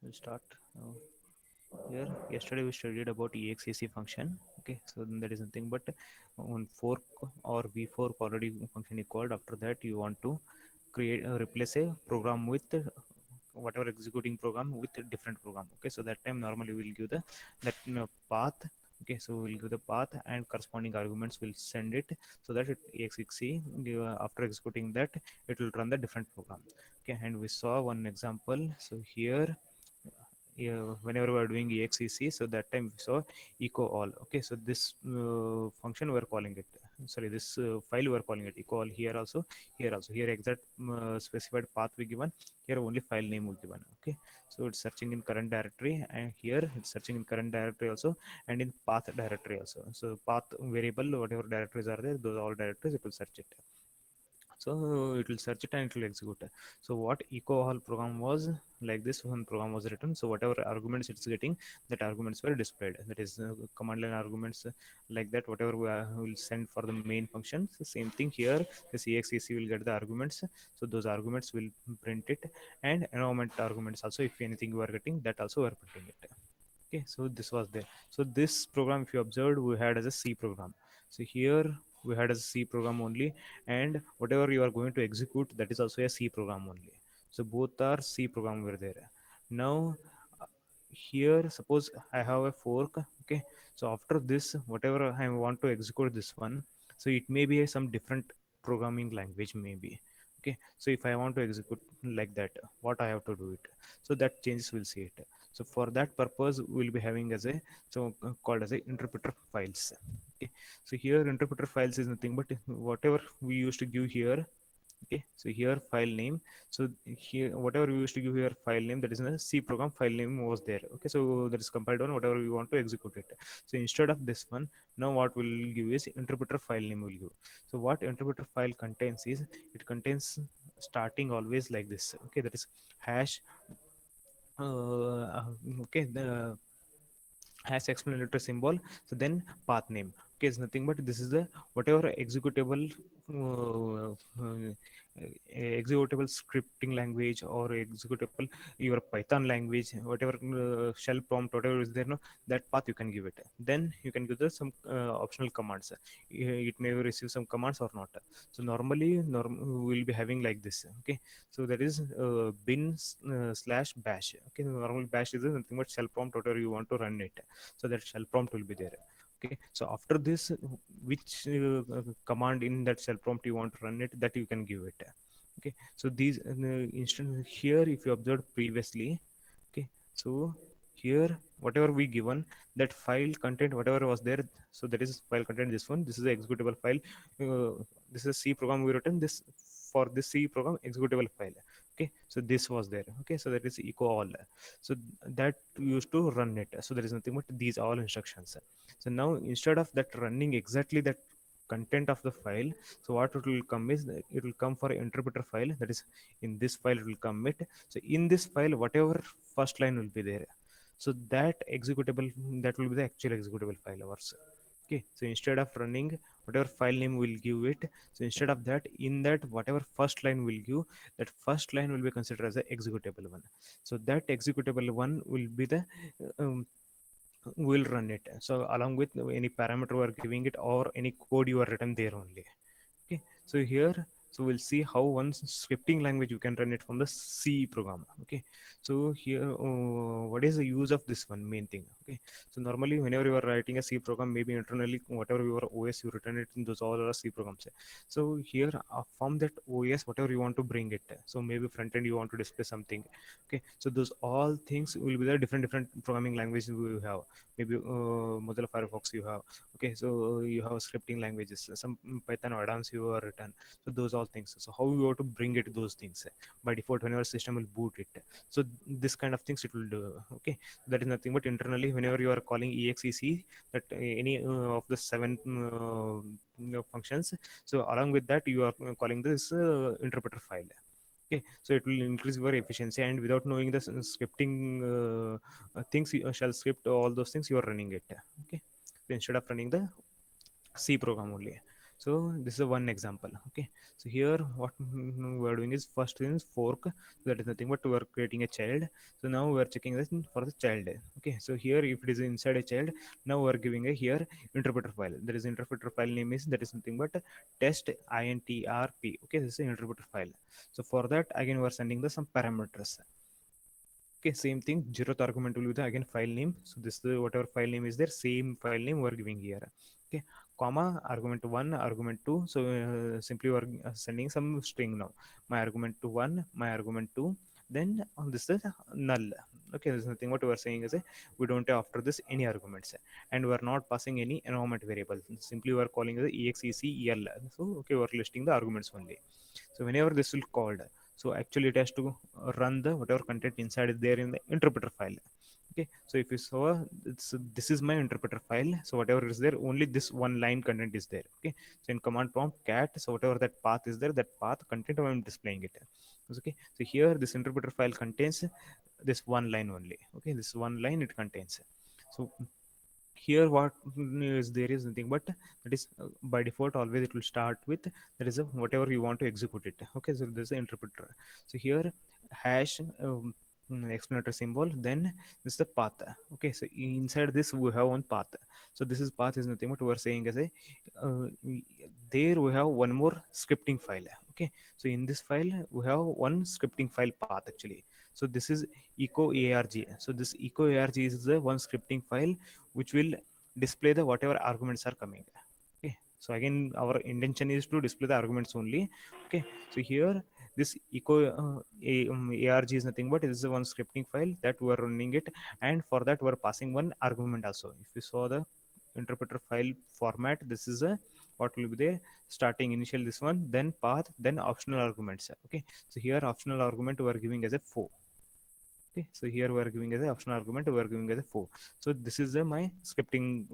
we'll start here. Yesterday we studied about exec function. Okay, so then that is nothing but on fork or v fork already function is called. After that you want to create replace a program with whatever executing program with a different program. Okay, so that time normally we'll give the that path. Okay, so we'll give the path and corresponding arguments will send it, so that it exec after executing that it will run the different program. Okay, and we saw one example. So here, whenever we are doing exec, so that time we saw echo all. Okay, so this function we are calling it, sorry, this file we are calling it echo all. Here also here exact specified path we given, here only file name will given. Okay, so it's searching in current directory, and here it's searching in current directory also, and in path directory also. So path variable, whatever directories are there, those all directories it will search it. So it will search it and it will execute. So what echo all program was, like this one program was written. So whatever arguments it's getting, that arguments were displayed, that is command line arguments, like that whatever we will send for the main function. So same thing here, this exec will get the arguments, so those arguments will print it, and environment arguments also, if anything you are getting, that also we are printing it. Okay, so this was there. So this program, if you observed, we had as a C program. So here we had as a C program only, and whatever you are going to execute, that is also a C program only. So both are C program were there. Now uh, here suppose I have a fork. Okay, so after this whatever I want to execute this one, so it may be some different programming language maybe. Okay, so if I want to execute like that, what I have to do it, so that changes we'll see it. So for that purpose we'll be having as a, so called as a interpreter files. Okay, so here interpreter files is nothing but whatever we used to give here. Okay, so here file name, so here whatever we used to give here file name, that is in a C program, file name was there. Okay, so that is compiled on whatever we want to execute it. So instead of this one, now what we'll give is interpreter file name will give. So what interpreter file contains is, it contains starting always like this. Okay, that is hash, okay, the has explanatory symbol, so then path name. Okay, it's nothing but this is the whatever executable executable scripting language or executable your python language, whatever shell prompt, whatever is there, no, that path you can give it. Then you can give the some optional commands. It may receive some commands or not. So normally we'll be having like this. Okay, so that is bin slash bash. Okay, normal bash is nothing but shell prompt, whatever you want to run it, so that shell prompt will be there. Okay, so after this, which command in that shell prompt you want to run it, that you can give it. Okay, so these instant here, if you observed previously. Okay, so here whatever we given, that file content whatever was there, so that is file content, this one, this is the executable file. uh, this is a C program we written this, for this C program executable file. Okay, so this was there. Okay, so that is echo all. So that used to run it, so there is nothing but these all instructions. So now instead of that running exactly that content of the file, so what it will come is, it will come for interpreter file, that is in this file it will come it. So in this file whatever first line will be there, so that executable, that will be the actual executable file ours. Okay, so instead of running whatever file name will give it, so instead of that, in that whatever first line will give, that first line will be considered as the executable one. So that executable one will be the um, will run it, so along with any parameter you are giving it or any code you are written there only. Okay, so here, so we'll see how one scripting language you can run it from the C program. Okay, so here what is the use of this one main thing. Okay, so normally whenever you are writing a C program, maybe internally whatever your OS you return it in, those all are C programs. So here from that OS whatever you want to bring it, so maybe front end you want to display something. Okay, so those all things will be the different programming languages you have. Maybe Mozilla Firefox you have. Okay, so you have scripting languages, some Python add-ons you are written. So those all things, so how you have to bring it those things. By default whenever system will boot it, so this kind of things it will do. Okay, that is nothing but internally whenever you are calling exec, that any of the seven functions, so along with that you are calling this interpreter file. Okay, so it will increase your efficiency, and without knowing the scripting things, shell script, all those things you are running it. Okay, so instead of running the C program only. So this is one example. Okay, so here what we are doing is first thing is fork. So that is nothing but we are creating a child. So now we are checking this for the child. Okay, so here if it is inside a child, now we are giving a here interpreter file. There is interpreter file name is that is nothing but test intrp. Okay, this is interpreter file. So for that again we are sending the some parameters. Okay, same thing. Zeroth argument will be the again file name. So this is the, whatever file name is there, same file name we're giving here. Okay, comma argument one, argument two. So simply we're sending some string now. My argument to one, my argument two. Then this is null. Okay, there's nothing. What we are saying is we don't have after this any arguments, and we are not passing any environment variable. Simply we are calling the execl. So okay, we are listing the arguments only. So whenever this will called, so actually it has to run the whatever content inside is there in the interpreter file. Okay, so if you saw this is my interpreter file, so whatever is there only this one line content is there. Okay, so in command prompt cat, so whatever that path is there, that path content I'm displaying it. Okay, so here this interpreter file contains this one line only. Okay, this one line it contains. So here what is there is nothing but that is by default always it will start with that is a whatever you want to execute it. Okay, so this is the interpreter. So here hash explanatory symbol, then this is the path. Okay, so inside this we have one path. So this is path is nothing but we are saying as a uh, there we have one more scripting file. Okay, so in this file we have one scripting file path actually. So this is echo arg. So this echo arg is the one scripting file which will display the whatever arguments are coming. Okay, so again our intention is to display the arguments only. Okay, so here this echo arg is nothing but it is the one scripting file that we are running it, and for that we are passing one argument also. If you saw the interpreter file format, this is a what will be there, starting initial this one, then path, then optional arguments. Okay, so here optional argument we are giving as a 4. Okay, so here we are giving as an optional argument, we are giving as a 4. So this is my scripting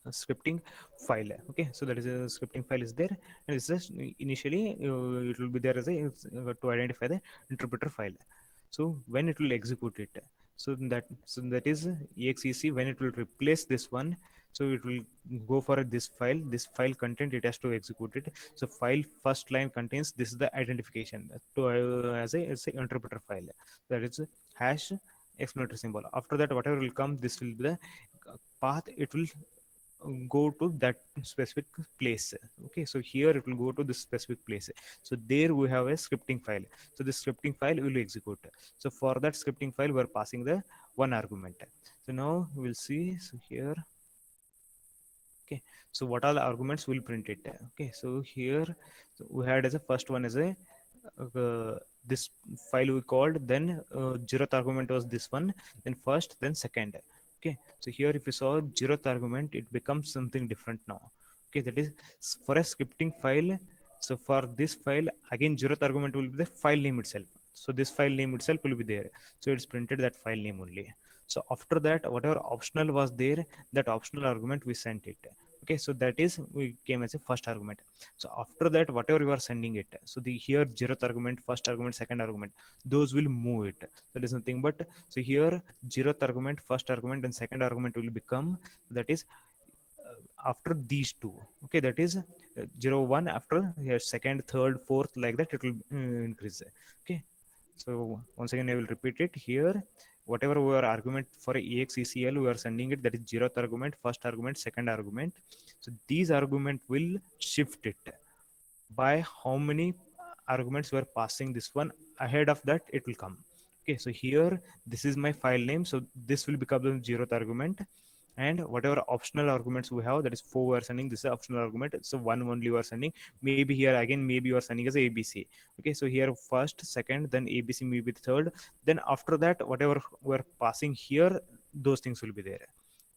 scripting file. Okay, so that is a scripting file is there, and it's just initially it will be there as a to identify the interpreter file. So when it will execute it, so that is exec when it will replace this one. So it will go for this file content, it has to execute it. So file first line contains this is the identification to as a interpreter file, that is hash explanatory symbol. After that whatever will come, this will be the path, it will go to that specific place. Okay, so here it will go to this specific place. So there we have a scripting file. So the scripting file will execute. So for that scripting file we're passing the one argument. So now we'll see. So here, okay, so what all arguments will print it. Okay, so here, so we had as a first one as a this file we called, then zeroth argument was this one, then first, then second. Okay, so here if you saw zeroth argument, it becomes something different now. Okay, that is for a scripting file. So for this file again zeroth argument will be the file name itself. So this file name itself will be there, so it's printed that file name only. So after that whatever optional was there, that optional argument we sent it. Okay, so that is we came as a first argument. So after that whatever you are sending it, so the here zeroth argument, first argument, second argument, those will move it. That is nothing but, so here zeroth argument, first argument and second argument will become, that is after these two. Okay, that is 0 1 after here second, third, fourth, like that it will increase. Okay, so once again I will repeat it here. Whatever our argument for execl we are sending it, that is zeroth argument, first argument, second argument. So these argument will shift it by how many arguments we are passing this one, ahead of that it will come. Okay, so here this is my file name, so this will become the zeroth argument. And whatever optional arguments we have, that is 4 we are sending, this is optional argument, so one only we are sending. Maybe here again maybe you are sending as abc. Okay, so here first, second, then abc, maybe the third. Then after that whatever we are passing here, those things will be there.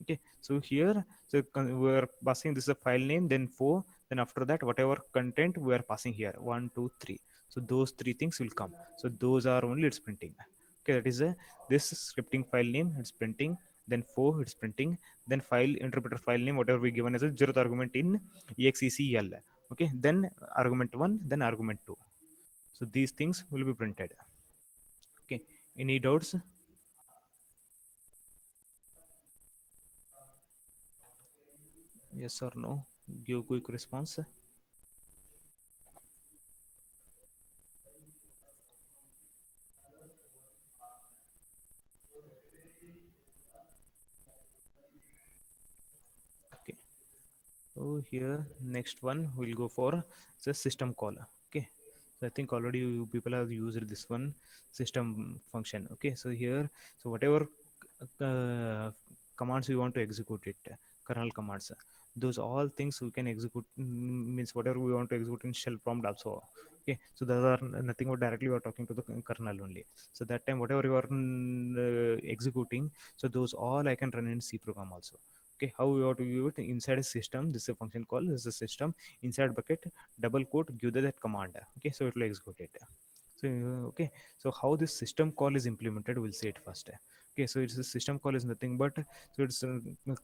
Okay, so here, so we are passing this is a file name, then 4, then after that whatever content we are passing here, 1 2 3. So those three things will come, so those are only it's printing. Okay, that is a this scripting file name, it's printing, then 4 it's printing, then file interpreter file name whatever we given as a zeroth argument in execl. Okay, then argument 1, then argument 2. So these things will be printed. Okay, any doubts? Yes or no? give quick response. Okay. So here next one we'll go for the system call. Okay. So I think already you people have used this one, system function. Okay. So here, so whatever uh, commands you want to execute it, kernel commands, those all things we can execute, means whatever we want to execute in shell prompt also. Okay. So those are nothing but directly we are talking to the kernel only. So that time whatever you are executing, so those all I can run in C program also. Okay, how we have to view it inside a system. This is a function call. This is a system inside bucket, double quote, give that command. Okay, so it will execute it. So okay, so how this system call is implemented, we'll see it first. Okay, so it's a system call is nothing but, so it's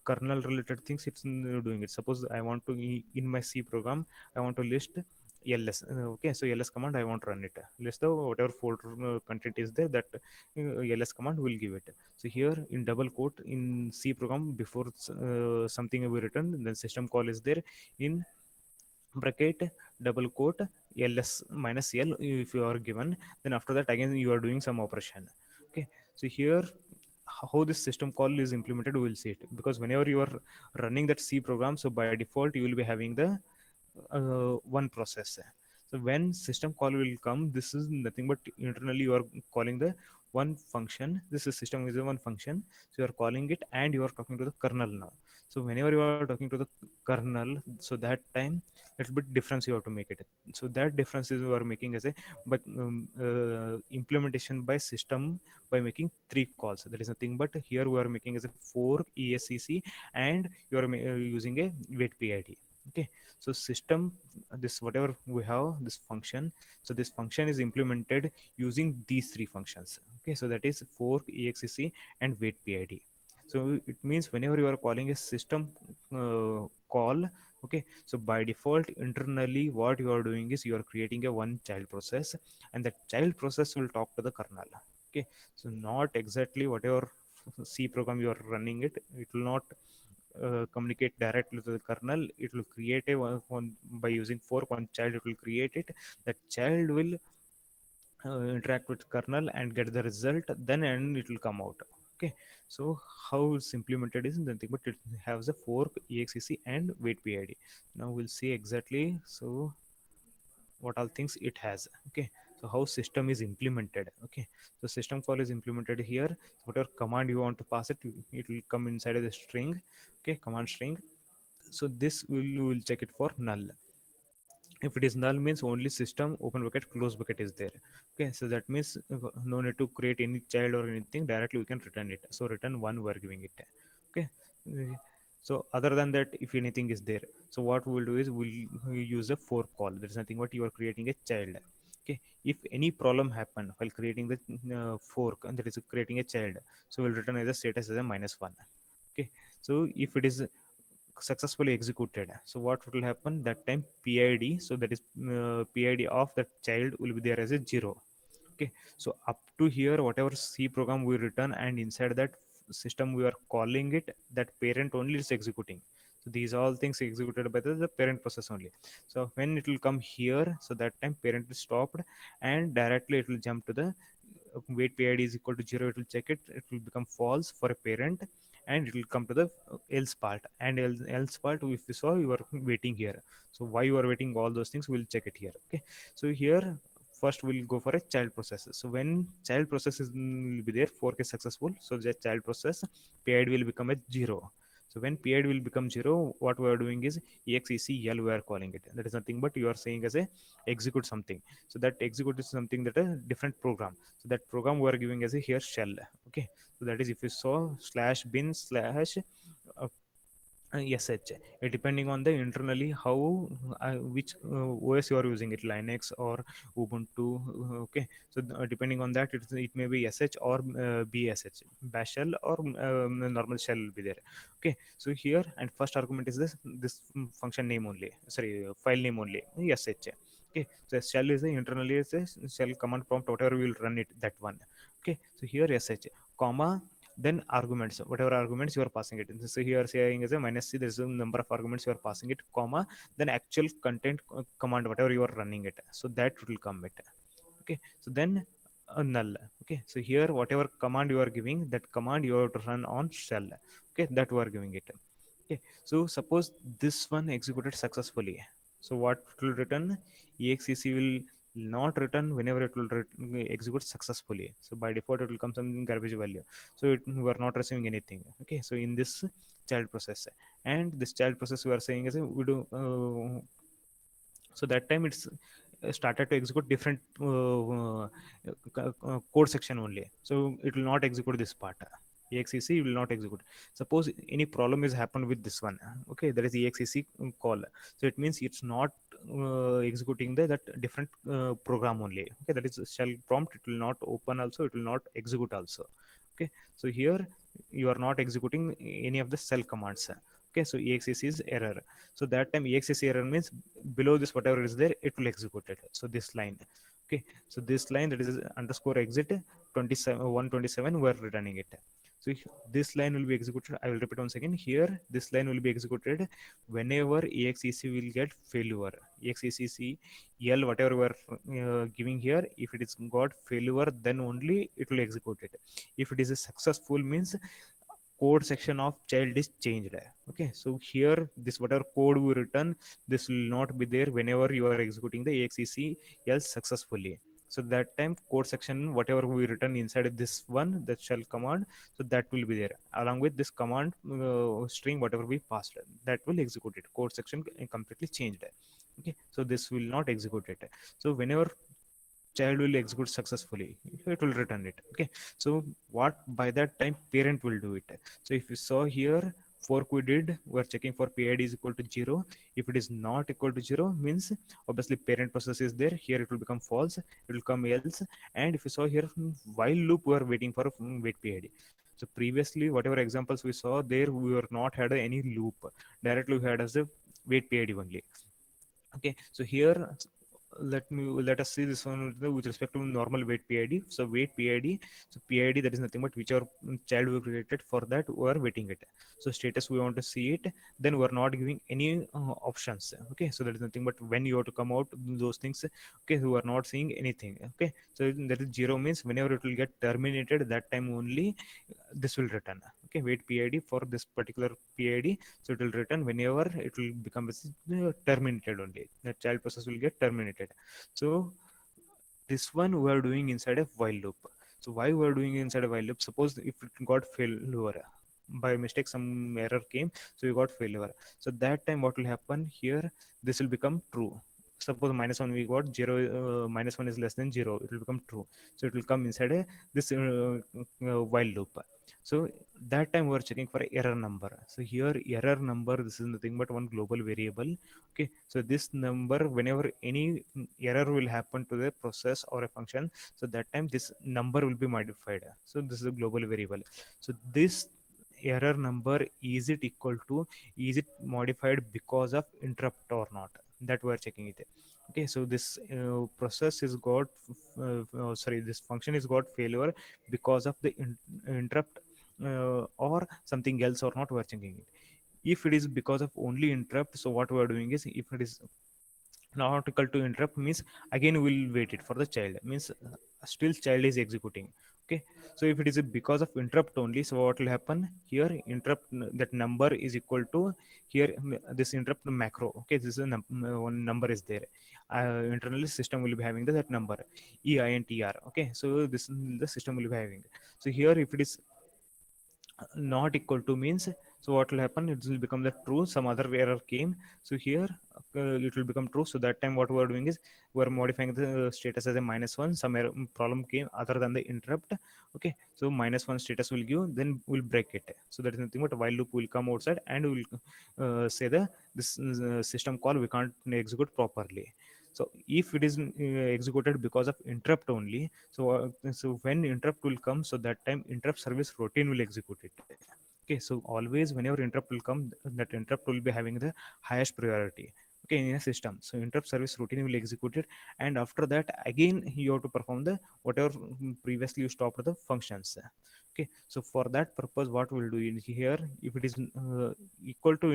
kernel related things. It's doing it. Suppose I want to in my C program, I want to list ls. Okay, so ls command I want to run it. List the whatever folder content is there, that ls command will give it. So here in double quote in C program, before something we written, then system call is there in bracket double quote ls minus l if you are given. Then after that again you are doing some operation. Okay, so here how this system call is implemented, we will see it, because whenever you are running that C program, so by default you will be having the one process. So when system call will come, this is nothing but internally you are calling the one function. This is system is a one function, so you are calling it and you are talking to the kernel now. So whenever you are talking to the kernel, so that time little bit difference you have to make it. So that difference is you are making as a, but implementation by system by making three calls. That is nothing but here we are making as a fork ESCC, and you are using a wait PID. Okay, so system, this whatever we have this function, so this function is implemented using these three functions. Okay, so that is fork exec and wait PID. So it means whenever you are calling a system call, okay, so by default internally what you are doing is you are creating a one child process, and that child process will talk to the kernel. Okay, so not exactly whatever C program you are running it, it will not communicate directly to the kernel. It will create a one by using fork one child, it will create it. That child will interact with kernel and get the result, then and it will come out. Okay, so how it's implemented is nothing but it has a fork exec and wait PID. Now we'll see exactly so what all things it has. Okay, so how system is implemented. Okay, so system call is implemented here. Whatever command you want to pass it, it will come inside of the string. Okay, command string. So this will check it for null. If it is null means only system open bucket close bucket is there. Okay, so that means no need to create any child or anything, directly we can return it. So return one we are giving it. Okay. Uh, so other than that, if anything is there, so what we will do is we'll use a fork call. There's nothing but you are creating a child. Okay, if any problem happen while creating the fork, and that is creating a child, so we'll return as a status as a -1. Okay, so if it is successfully executed, so what will happen that time PID, so that is PID of that child will be there as a 0. Okay, so up to here whatever C program we return, and inside that system we are calling it, that parent only is executing. So these all things executed by the parent process only. So when it will come here, so that time parent is stopped, and directly it will jump to the wait PID is equal to 0, it will check it, it will become false for a parent, and it will come to the else part. And else part, if you saw you are waiting here, so why you are waiting, all those things we'll check it here. Okay, so here first we'll go for a child process. So when child process is will be there, fork is successful, so the child process PID will become a 0. So when PID will become 0, what we are doing is execl we are calling it. That is nothing but you are saying as a execute something. So that execute is something that a different program. So that program we are giving as a here shell. Okay, so that is if you saw slash bin slash uh, sh, depending on the internally how which OS you are using it, Linux or Ubuntu. Okay, so depending on that, it may be sh or bsh, bash shell or normal shell will be there. Okay, so here and first argument is this function name only, sorry, file name only, sh. Okay, so shell is internally is a shell command prompt, whatever we will run it, that one. Okay, so here sh comma then arguments, whatever arguments you are passing it. So here saying is a minus c, there's a number of arguments you are passing it, comma, then actual content command whatever you are running it, so that will come it. Okay, so then null. Okay, so here whatever command you are giving, that command you have to run on shell. Okay, that we are giving it. Okay, so suppose this one executed successfully, so what it will return? Exec will not return whenever it will execute successfully. So by default it will come some garbage value, so we are not receiving anything. Okay, so in this child process, and this child process we are saying is we do so that time it's started to execute different code section only, so it will not execute this part. Exec will not execute. Suppose any problem is happened with this one, okay, that is exec call, so it means it's not executing that different program only. Okay, that is shell prompt, it will not open also, it will not execute also. Okay, so here you are not executing any of the shell commands. Okay, so exec is error. So that time exec error means below this whatever is there, it will execute it. So this line. Okay, so this line, that is underscore exit 27 127, we're returning it. So this line will be executed, I will repeat once again. Here this line will be executed whenever exec will get failure. Exec l whatever we are giving here, if it is got failure, then only it will execute it. If it is a successful means code section of child is changed. Okay, so here this whatever code we return, this will not be there whenever you are executing the exec else successfully. So that time code section whatever we return inside this one, that shell command, so that will be there along with this command string whatever we passed, that will execute it. Code section completely changed. Okay, so this will not execute it. So whenever child will execute successfully, it will return it. Okay, so what by that time parent will do it. So if you saw here, fork we did, we're checking for pid is equal to 0. If it is not equal to 0 means obviously parent process is there, here it will become false, it will come else. And if you saw here, while loop we are waiting for wait pid. So previously whatever examples we saw there, we were not had any loop, directly we had as a wait pid only. Okay, so here let us see this one with respect to normal wait pid. So wait pid, so pid, that is nothing but which our child we created, for that we are waiting it. So status we want to see it, then we are not giving any options. Okay, so that is nothing but when you have to come out those things. Okay, we are not seeing anything. Okay, so that is 0 means whenever it will get terminated, that time only this will return. Okay, wait pid for this particular pid, so it will return whenever it will become terminated only, the child process will get terminated. So this one we are doing inside a while loop. So why we are doing inside a while loop? Suppose if it got failure by mistake, some error came, so we got failure. So that time what will happen here, this will become true. Suppose -1 we got 0, -1 is less than 0, it will become true. So it will come inside a this while loop. So that time we are checking for error number. So here error number, this is nothing but one global variable. Okay, so this number, whenever any error will happen to the process or a function, so that time this number will be modified. So this is a global variable. So this error number, is it equal to, is it modified because of interrupt or not, that we are checking it. Okay, so this process is got sorry, this function is got failure because of the interrupt or something else or not, we are checking it. If it is because of only interrupt, so what we are doing is, if it is not equal to interrupt means again we will wait it for the child, means still child is executing. Okay, so if it is because of interrupt only, so what will happen here, interrupt that number is equal to here this interrupt macro. Okay, this is a one number is there, internally system will be having that number EINTR. Okay, so this the system will be having. So here if it is not equal to means, so what will happen, it will become the true, some other error came. So here it will become true. So that time what we are doing is we are modifying the status as a -1, some error, problem came other than the interrupt. Okay, so -1 status will give, then we'll break it. So that is nothing but while loop will come outside and will say the this system call we can't execute properly. So if it is executed because of interrupt only, so when interrupt will come, so that time interrupt service routine will execute it. Okay, so always whenever interrupt will come, that interrupt will be having the highest priority. okay, in a system. So interrupt service routine will execute it, and after that again you have to perform the whatever previously you stopped the functions. Okay, so for that purpose what we'll do in here, if it is equal to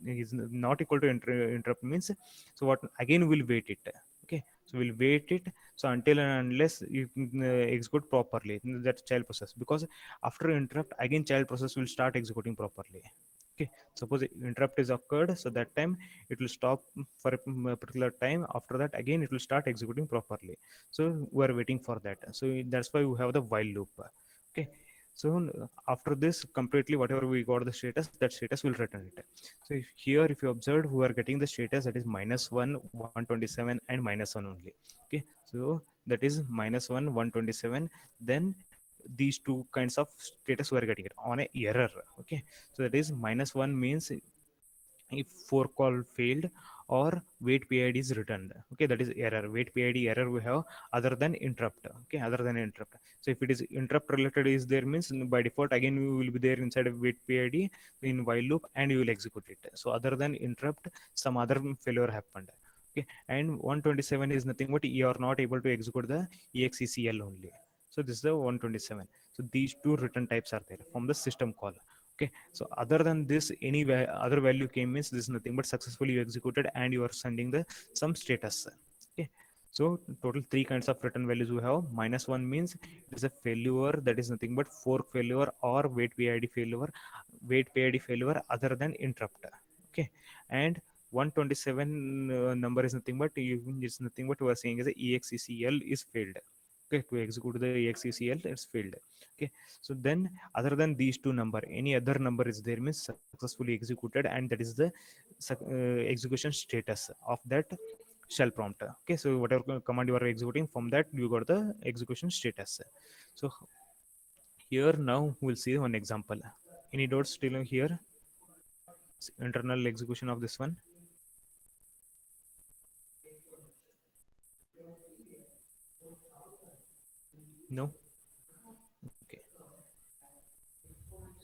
is not equal to interrupt means, so what again we'll wait it. Okay, so we'll wait it, so until and unless you execute properly that child process, because after interrupt again child process will start executing properly. Okay, suppose interrupt is occurred, so that time it will stop for a particular time. After that again it will start executing properly, so we are waiting for that. So that's why we have the while loop. Okay, so after this completely whatever we got the status, that status will return it. So here if you observed, we are getting the status that is -1 127 and -1 only. Okay, so that is -1 127, then these two kinds of status we are getting it on a error. Okay, so that is -1 means if for call failed or wait PID is returned. Okay, that is error. Wait PID error we have other than interrupt. Okay, other than interrupt. So if it is interrupt related is there means by default again we will be there inside of wait PID in while loop and you will execute it. So other than interrupt, some other failure happened. Okay, and 127 is nothing but you are not able to execute the execl only. So this is the 127. So these two return types are there from the system call. Okay, so other than this any other value came means this is nothing but successfully you executed and you are sending the some status. Okay, so total three kinds of return values we have. -1 means it is a failure, that is nothing but fork failure or wait PID failure, wait PID failure other than interrupt. Okay, and 127 number is nothing but it's nothing but we are saying is the execl is failed. Okay, to execute the execl it's failed. Okay, so then other than these two number any other number is there means successfully executed, and that is the execution status of that shell prompt. Okay, so whatever command you are executing, from that you got the execution status. So here now we'll see one example. Any dots still here? Internal execution of this one? No. Okay,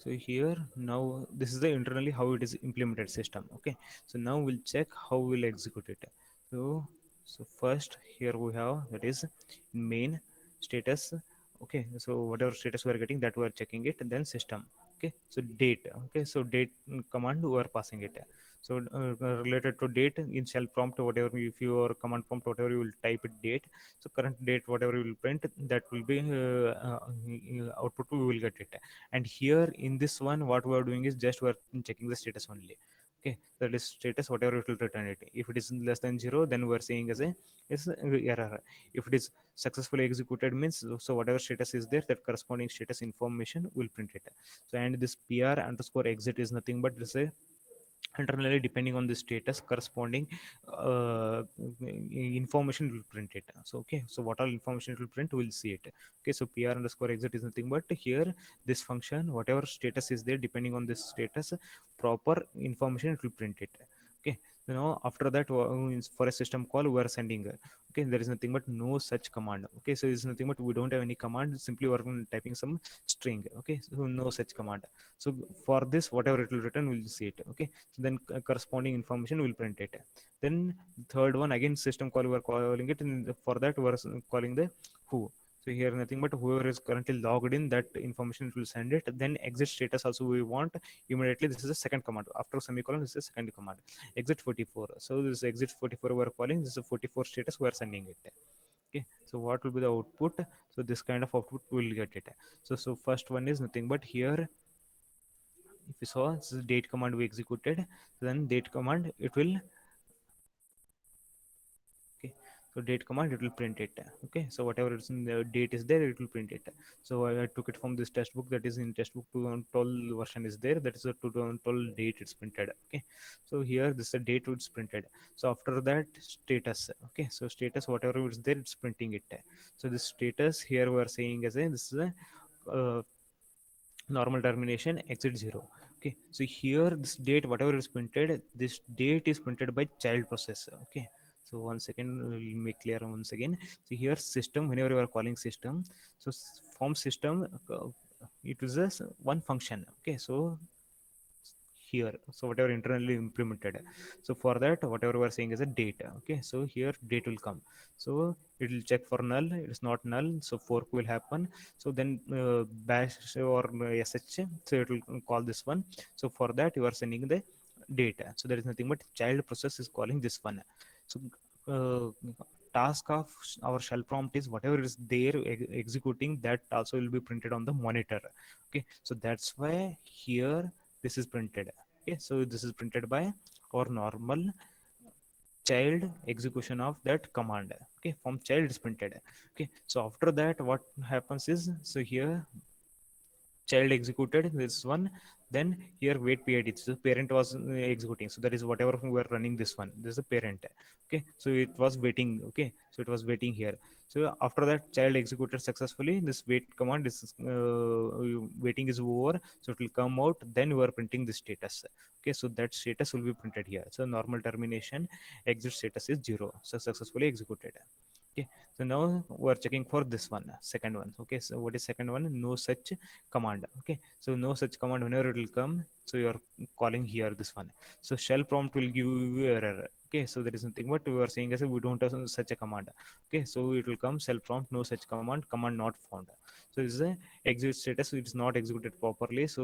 so here now this is the internally how it is implemented system. Okay, so now we'll check how we'll execute it. So first here we have that is main status. Okay, so whatever status we are getting that we are checking it, and then system. Okay, so date. Okay, so date command we are passing it. So related to date in shell prompt, whatever if your command prompt whatever you will type it date, so current date whatever you will print, that will be output we will get it. And here in this one what we are doing is just we are checking the status only. Okay, that is status whatever it will return it. If it is less than 0, then we are saying as a is error. If it is successfully executed means, so whatever status is there, that corresponding status information will print it. So and this pr underscore exit is nothing but this a internally depending on the status corresponding uh, information will print it. So okay, so what all information it will print we'll see it. Okay, so pr underscore exit is nothing but here this function whatever status is there depending on this status proper information it will print it. Okay, you know after that for a system call we are sending okay, there is nothing but no such command. Okay, so it's nothing but we don't have any command, simply we're typing some string. Okay, so no such command. So for this whatever it will return we'll see it. Okay, so then corresponding information will print it. Then third one again system call we are calling it, and for that we are calling the who. So here nothing but whoever is currently logged in, that information it will send it. Then exit status also we want immediately, this is the second command after semicolon, this is the second command exit 44. So this exit 44 we are calling, this is a 44 status we are sending it. Okay, so what will be the output? So this kind of output we will get it. So first one is nothing but here if you saw this is date command we executed, then date command it will okay, so date command it will print it. Okay, so whatever is in the date is there it will print it. So I took it from this textbook, that is in textbook 2012 version is there, that is a 2012 date it's printed. Okay, so here this is the date it's printed. So after that status. Okay, so status whatever is there it's printing it. So this status here we are saying as a this is a normal termination exit 0. Okay, so here this date whatever is printed, this date is printed by child process. Okay, so one second we'll make clear once again. So here system whenever you are calling system, so from system it is just one function. Okay, so here. So whatever internally implemented, so for that whatever we are saying is a date. Okay, so here date will come. So it will check for null, it's not null, so fork will happen. So then bash or sh, so it will call this one. So for that you are sending the data, so there is nothing but child process is calling this one. So task of our shell prompt is whatever is there executing, that also will be printed on the monitor. Okay, so that's why here this is printed. Okay, so this is printed by our normal child execution of that command. Okay, from child is printed. Okay, so after that what happens is, so here child executed this one, then here wait period, so parent was executing, so that is whatever we were running this one, this is the parent. Okay, so it was waiting. Okay, so it was waiting here. So after that child executed successfully, this wait command, this waiting is over, so it will come out, then you are printing the status. Okay, so that status will be printed here. So normal termination, exit status is 0, so successfully executed. Okay, so now we're checking for this one, second one. Okay, so what is second one? No such command. Okay, so no such command, whenever it will come, so you're calling here this one. So shell prompt will give you error. Okay, so there is nothing but we are saying as we don't have such a command. Okay, so it will come shell prompt no such command, command not found. So this is a exit status, it's not executed properly. So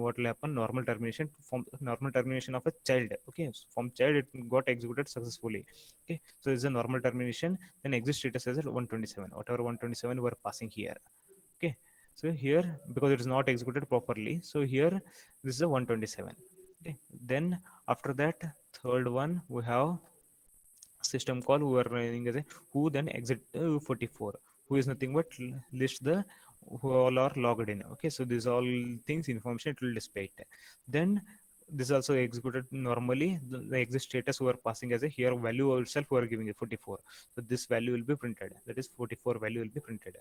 what will happen? Normal termination, from normal termination of a child. Okay, so from child it got executed successfully. Okay, so this is a normal termination, then exit status as 127, whatever 127 we are passing here. Okay, so here because it is not executed properly, so here this is a 127. Okay, then after that third one we have system call, who are running as a who, then exit 44, who is nothing but list the who all are logged in. Okay, so these all things information it will display it. Then this also executed normally, the exit status we are passing as a here value itself we are giving a 44, so this value will be printed, that is 44 value will be printed.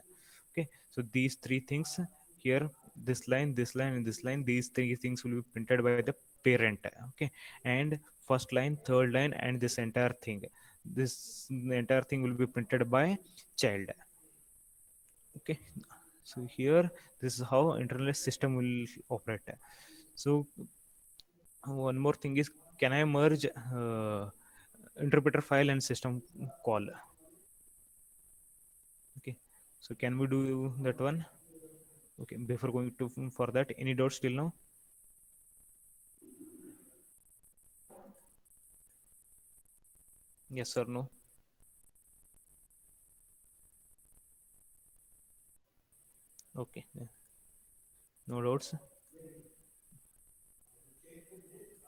Okay, so these three things here, this line and this line, these three things will be printed by the parent. Okay, and first line, third line, and this entire thing, this entire thing will be printed by child. Okay, so here this is how internal system will operate. So one more thing is, can I merge interpreter file and system call? Okay, so can we do that one? Okay, before going to for that, any doubts till now? Yes or no? Okay, no doubts.